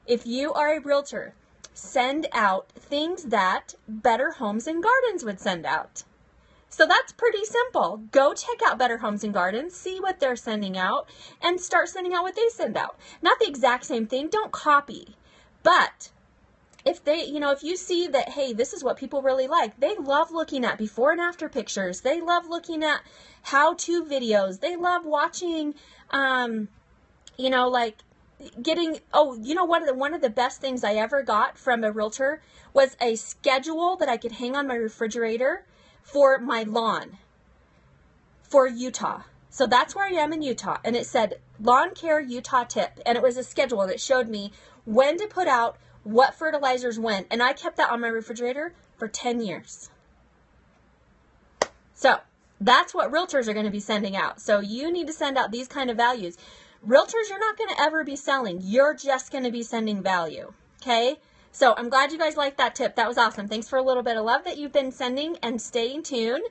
if you are a realtor, send out things that Better Homes and Gardens would send out. So that's pretty simple. Go check out Better Homes and Gardens, see what they're sending out, and start sending out what they send out. Not the exact same thing, don't copy. But if they, if you see that, hey, this is what people really like, they love looking at before and after pictures. They love looking at how-to videos. They love watching, like getting, one of the best things I ever got from a realtor was a schedule that I could hang on my refrigerator for my lawn for Utah. So that's where I am in Utah. And it said Lawn Care Utah Tip. And it was a schedule that showed me when to put out what fertilizers when. And I kept that on my refrigerator for 10 years. So that's what realtors are going to be sending out. So you need to send out these kind of values. Realtors, you're not going to ever be selling. You're just going to be sending value. Okay? So I'm glad you guys liked that tip. That was awesome. Thanks for a little bit of love that you've been sending, and staying tuned.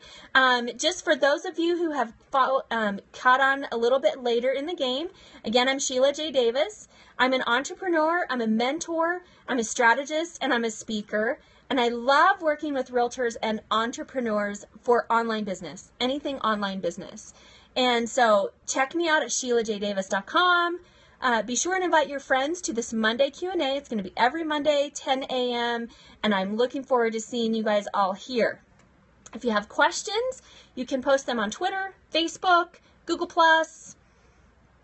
Just for those of you who have caught on a little bit later in the game, again, I'm Sheila J. Davis. I'm an entrepreneur, I'm a mentor, I'm a strategist, and I'm a speaker. And I love working with realtors and entrepreneurs for online business, anything online business. And so check me out at SheilaJDavis.com. Be sure and invite your friends to this Monday Q&A. It's going to be every Monday, 10 a.m., and I'm looking forward to seeing you guys all here. If you have questions, you can post them on Twitter, Facebook, Google+,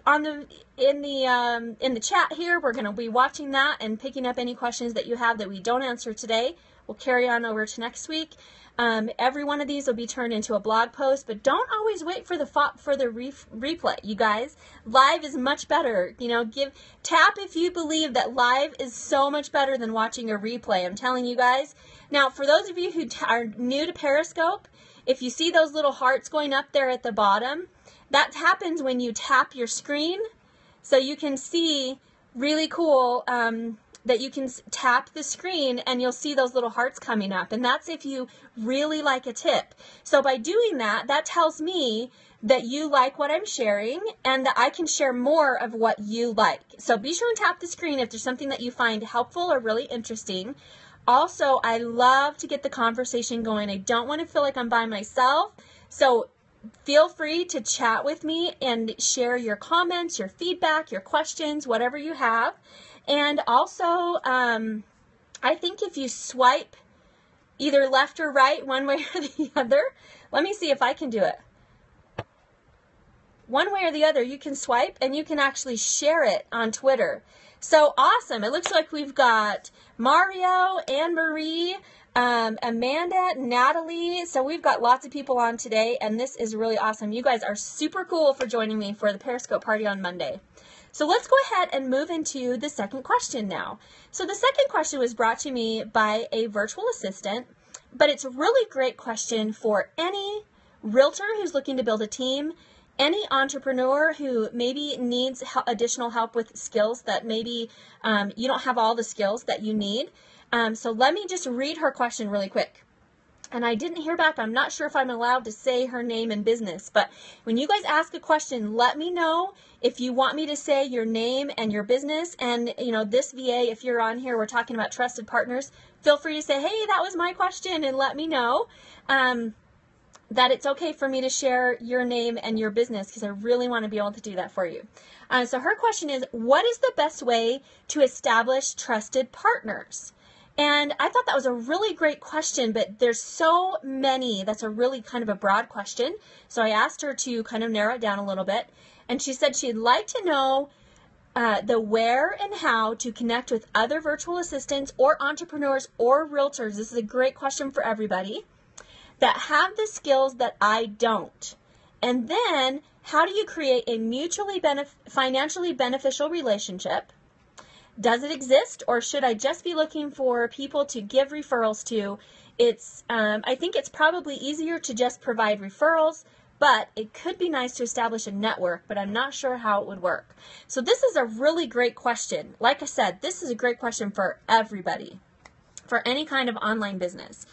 in the chat here. We're going to be watching that and picking up any questions that you have that we don't answer today. We'll carry on over to next week. Every one of these will be turned into a blog post, but don't always wait for the replay, you guys. Live is much better. Tap if you believe that live is so much better than watching a replay. I'm telling you guys. Now, for those of you who are new to Periscope, if you see those little hearts going up there at the bottom, that happens when you tap your screen. So you can see really cool that you can tap the screen and you'll see those little hearts coming up. And that's if you really like a tip. So by doing that, that tells me that you like what I'm sharing and that I can share more of what you like. So be sure and tap the screen if there's something that you find helpful or really interesting. Also, I love to get the conversation going. I don't want to feel like I'm by myself. So feel free to chat with me and share your comments, your feedback, your questions, whatever you have. And also, I think if you swipe either left or right, one way or the other, let me see if I can do it. One way or the other, you can swipe and you can actually share it on Twitter. So awesome. It looks like we've got Mario, Anne-Marie, Amanda, Natalie. So we've got lots of people on today, and this is really awesome. You guys are super cool for joining me for the Periscope party on Monday. So let's go ahead and move into the second question now. So the second question was brought to me by a virtual assistant, but it's a really great question for any realtor who's looking to build a team, any entrepreneur who maybe needs additional help with skills that maybe you don't have all the skills that you need. So let me just read her question really quick. And I didn't hear back. I'm not sure if I'm allowed to say her name and business. But when you guys ask a question, let me know if you want me to say your name and your business. And, this VA, if you're on here, we're talking about trusted partners. Feel free to say, hey, that was my question, and let me know that it's okay for me to share your name and your business, because I really want to be able to do that for you. So her question is, what is the best way to establish trusted partners? And I thought that was a really great question, but there's so many. That's a really kind of a broad question. So I asked her to kind of narrow it down a little bit. And she said she'd like to know the where and how to connect with other virtual assistants or entrepreneurs or realtors. This is a great question for everybody that have the skills that I don't. And then how do you create a mutually financially beneficial relationship? Does it exist, or should I just be looking for people to give referrals to? I think it's probably easier to just provide referrals, but it could be nice to establish a network, but I'm not sure how it would work. So this is a really great question. Like I said, this is a great question for everybody, for any kind of online business.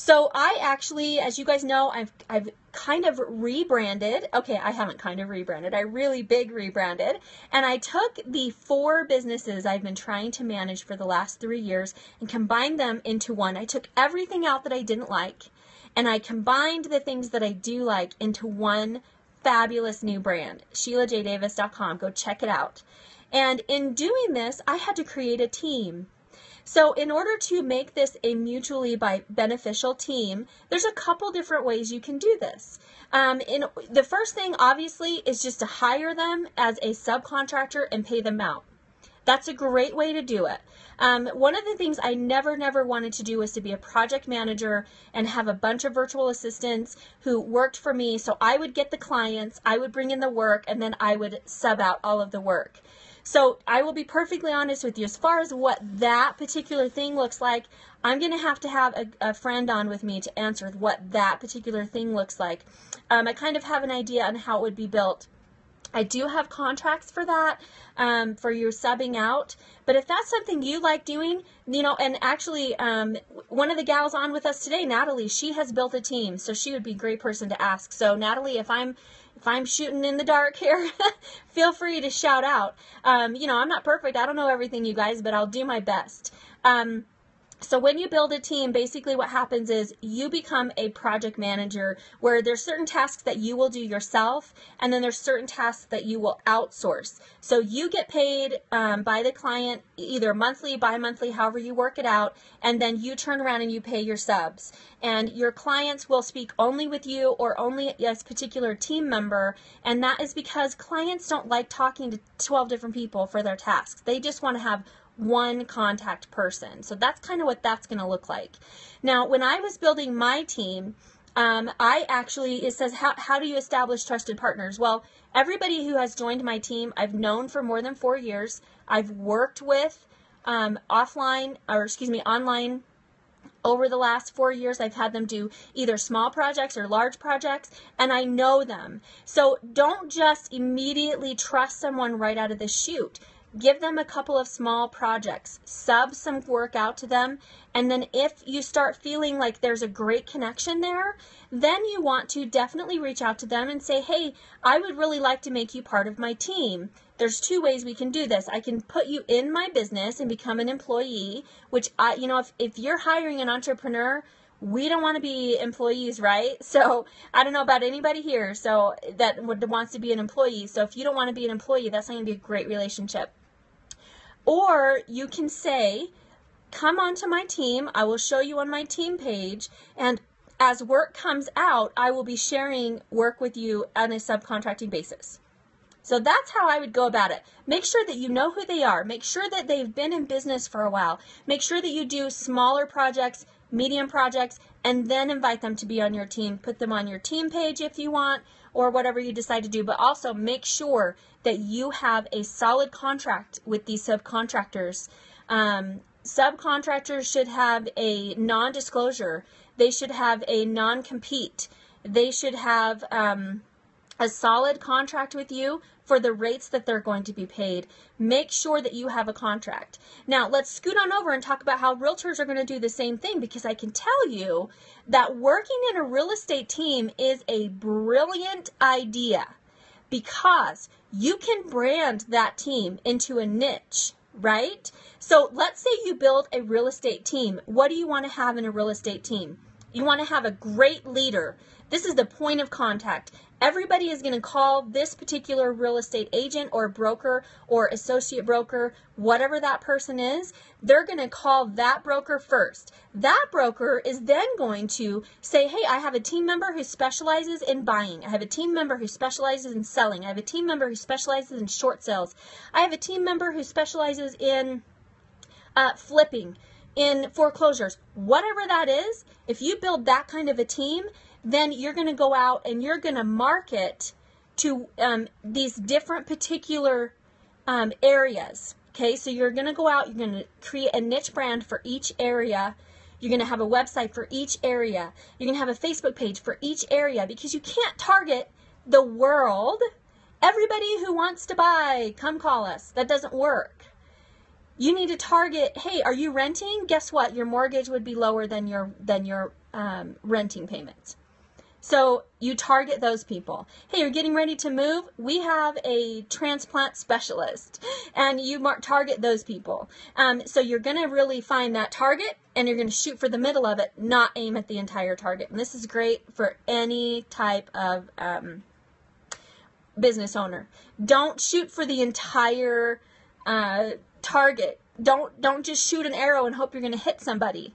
So I actually, as you guys know, I've kind of rebranded. Okay, I haven't kind of rebranded. I really big rebranded. And I took the 4 businesses I've been trying to manage for the last 3 years and combined them into one. I took everything out that I didn't like, and I combined the things that I do like into one fabulous new brand, SheilaJDavis.com. Go check it out. And in doing this, I had to create a team. So in order to make this a mutually beneficial team, there's a couple different ways you can do this. The first thing, obviously, is just to hire them as a subcontractor and pay them out. That's a great way to do it. One of the things I never wanted to do was to be a project manager and have a bunch of virtual assistants who worked for me. So I would get the clients, I would bring in the work, and then I would sub out all of the work. So I will be perfectly honest with you. As far as what that particular thing looks like, I'm going to have a friend on with me to answer what that particular thing looks like. I kind of have an idea on how it would be built. I do have contracts for that, for your subbing out. But if that's something you like doing, and actually one of the gals on with us today, Natalie, she has built a team, so she would be a great person to ask. So Natalie, if I'm shooting in the dark here, feel free to shout out. I'm not perfect. I don't know everything, you guys, but I'll do my best. So when you build a team, basically what happens is you become a project manager where there's certain tasks that you will do yourself, and then there's certain tasks that you will outsource. So you get paid by the client either monthly, bi-monthly, however you work it out, and then you turn around and you pay your subs. And your clients will speak only with you or only as a particular team member, and that is because clients don't like talking to 12 different people for their tasks. They just want to have one contact person. So that's kind of what that's going to look like. Now, when I was building my team, it says, how do you establish trusted partners? Well, everybody who has joined my team, I've known for more than 4 years. I've worked with online over the last 4 years. I've had them do either small projects or large projects, and I know them. So don't just immediately trust someone right out of the chute. Give them a couple of small projects, sub some work out to them, and then if you start feeling like there's a great connection there, then you want to definitely reach out to them and say, hey, I would really like to make you part of my team. There's 2 ways we can do this. I can put you in my business and become an employee, which if you're hiring an entrepreneur, we don't want to be employees, right? So I don't know about anybody here that wants to be an employee. So if you don't want to be an employee, that's not going to be a great relationship. Or you can say, come onto my team. I will show you on my team page. And as work comes out, I will be sharing work with you on a subcontracting basis. So that's how I would go about it. Make sure that you know who they are. Make sure that they've been in business for a while. Make sure that you do smaller projects, medium projects, and then invite them to be on your team. Put them on your team page if you want, or whatever you decide to do. But also make sure that you have a solid contract with these subcontractors. Subcontractors should have a non-disclosure. They should have a non-compete. They should have a solid contract with you for the rates that they're going to be paid. Make sure that you have a contract. Now, let's scoot on over and talk about how realtors are going to do the same thing, because I can tell you that working in a real estate team is a brilliant idea, because you can brand that team into a niche, right? So let's say you build a real estate team. What do you want to have in a real estate team? You want to have a great leader. This is the point of contact. Everybody is going to call this particular real estate agent or broker or associate broker, whatever that person is. They're going to call that broker first. That broker is then going to say, hey, I have a team member who specializes in buying. I have a team member who specializes in selling. I have a team member who specializes in short sales. I have a team member who specializes in flipping, in foreclosures. Whatever that is, if you build that kind of a team, then you're going to go out and you're going to market to these different particular areas. Okay, so you're going to go out, you're going to create a niche brand for each area. You're going to have a website for each area. You're going to have a Facebook page for each area, because you can't target the world. Everybody who wants to buy, come call us. That doesn't work. You need to target, hey, are you renting? Guess what? Your mortgage would be lower than your renting payments. So you target those people. Hey, you're getting ready to move? We have a transplant specialist, and you target those people. So you're going to really find that target, and you're going to shoot for the middle of it, not aim at the entire target. And this is great for any type of business owner. Don't shoot for the entire target. Don't just shoot an arrow and hope you're going to hit somebody.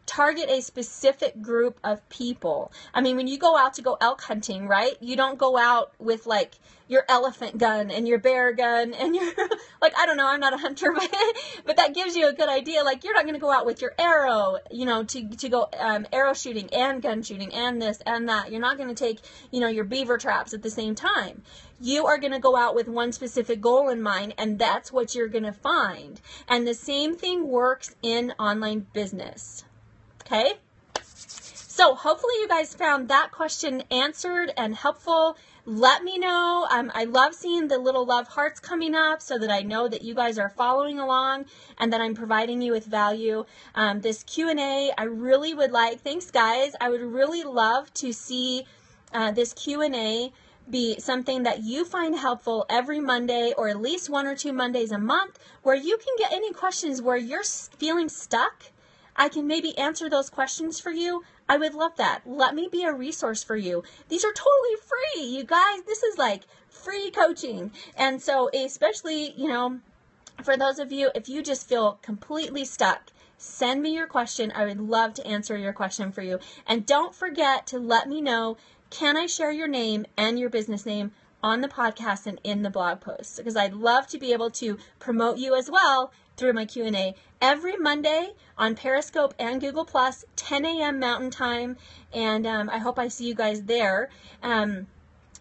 Target a specific group of people. I mean, when you go out to go elk hunting, right? You don't go out with like your elephant gun and your bear gun and your, like, I don't know, I'm not a hunter, but that gives you a good idea. Like, you're not going to go out with your arrow, you know, to go arrow shooting and gun shooting and this and that. You're not going to take, you know, your beaver traps at the same time. You are going to go out with one specific goal in mind, and that's what you're going to find. And the same thing works in online business. Okay, so hopefully you guys found that question answered and helpful. Let me know. I love seeing the little love hearts coming up so that I know that you guys are following along and that I'm providing you with value. This Q&A, I really would like, thanks guys, I would really love to see this Q&A be something that you find helpful every Monday, or at least 1 or 2 Mondays a month, where you can get any questions where you're feeling stuck. I can maybe answer those questions for you. I would love that. Let me be a resource for you. These are totally free, you guys. This is like free coaching. And so especially, you know, for those of you, if you just feel completely stuck, send me your question. I would love to answer your question for you. And don't forget to let me know, can I share your name and your business name on the podcast and in the blog posts? Because I'd love to be able to promote you as well through my Q&A every Monday on Periscope and Google+, 10 a.m. Mountain Time, and I hope I see you guys there.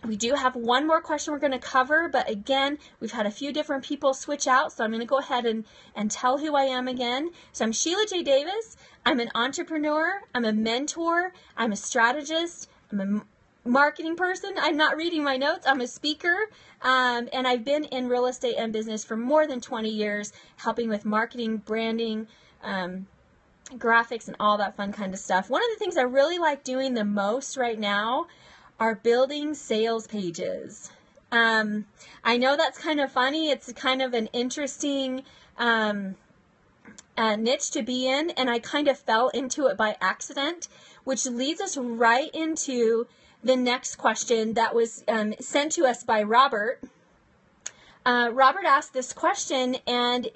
We do have one more question we're going to cover, but again, we've had a few different people switch out, so I'm going to go ahead and tell who I am again. So I'm Sheila J. Davis. I'm an entrepreneur. I'm a mentor. I'm a strategist. I'm a marketing person. I'm not reading my notes. I'm a speaker, and I've been in real estate and business for more than 20 years, helping with marketing, branding, graphics, and all that fun kind of stuff. One of the things I really like doing the most right now are building sales pages. I know that's kind of funny. It's kind of an interesting niche to be in, and I kind of fell into it by accident, which leads us right into the next question that was sent to us by Robert. Robert asked this question, and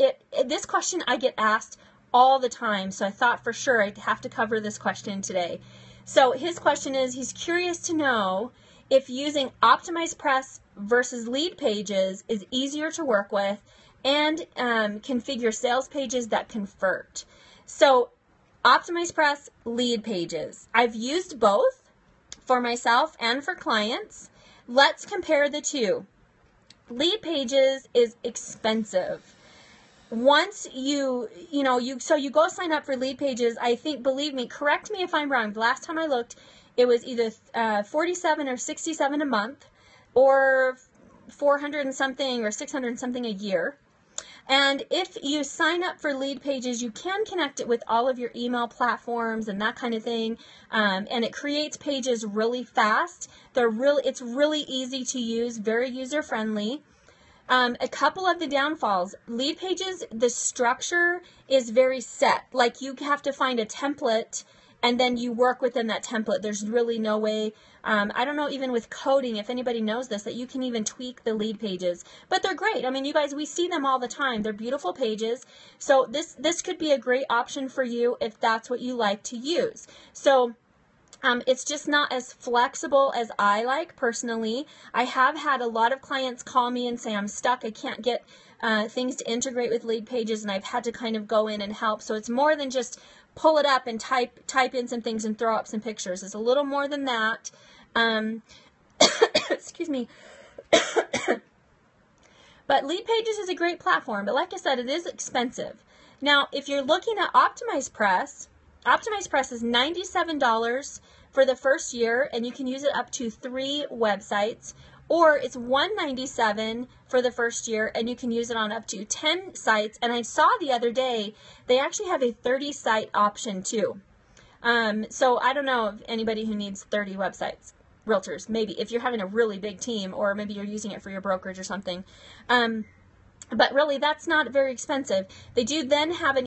this question I get asked all the time, so I thought for sure I'd have to cover this question today. So his question is, he's curious to know if using OptimizePress versus lead pages is easier to work with and configure sales pages that convert. So OptimizePress, lead pages. I've used both for myself and for clients. Let's compare the two. Lead pages is expensive. Once you go sign up for lead pages, I think, believe me, correct me if I'm wrong, the last time I looked, it was either $47 or $67 a month, or $400 and something or $600 and something a year. And if you sign up for lead pages, you can connect it with all of your email platforms and that kind of thing. And it creates pages really fast. It's really easy to use, very user friendly. A couple of the downfalls: lead pages, the structure is very set. Like, you have to find a template and then you work within that template. There's really no way, I don't know, even with coding, if anybody knows this, that you can even tweak the lead pages. But they're great. I mean, you guys, we see them all the time. They're beautiful pages. So this could be a great option for you if that's what you like to use. So it's just not as flexible as I like personally. I have had a lot of clients call me and say, I'm stuck. I can't get things to integrate with lead pages, and I've had to kind of go in and help. So it's more than just pull it up and type in some things and throw up some pictures. It's a little more than that. Excuse me. But lead pages is a great platform, but like I said, it is expensive. Now, if you're looking at OptimizePress, OptimizePress is $97 for the first year, and you can use it up to 3 websites. or it's $197 for the first year, and you can use it on up to 10 sites. And I saw the other day they actually have a 30 site option too. So I don't know of anybody who needs 30 websites. Realtors, maybe if you're having a really big team, or maybe you're using it for your brokerage or something. But really, that's not very expensive. They do then have an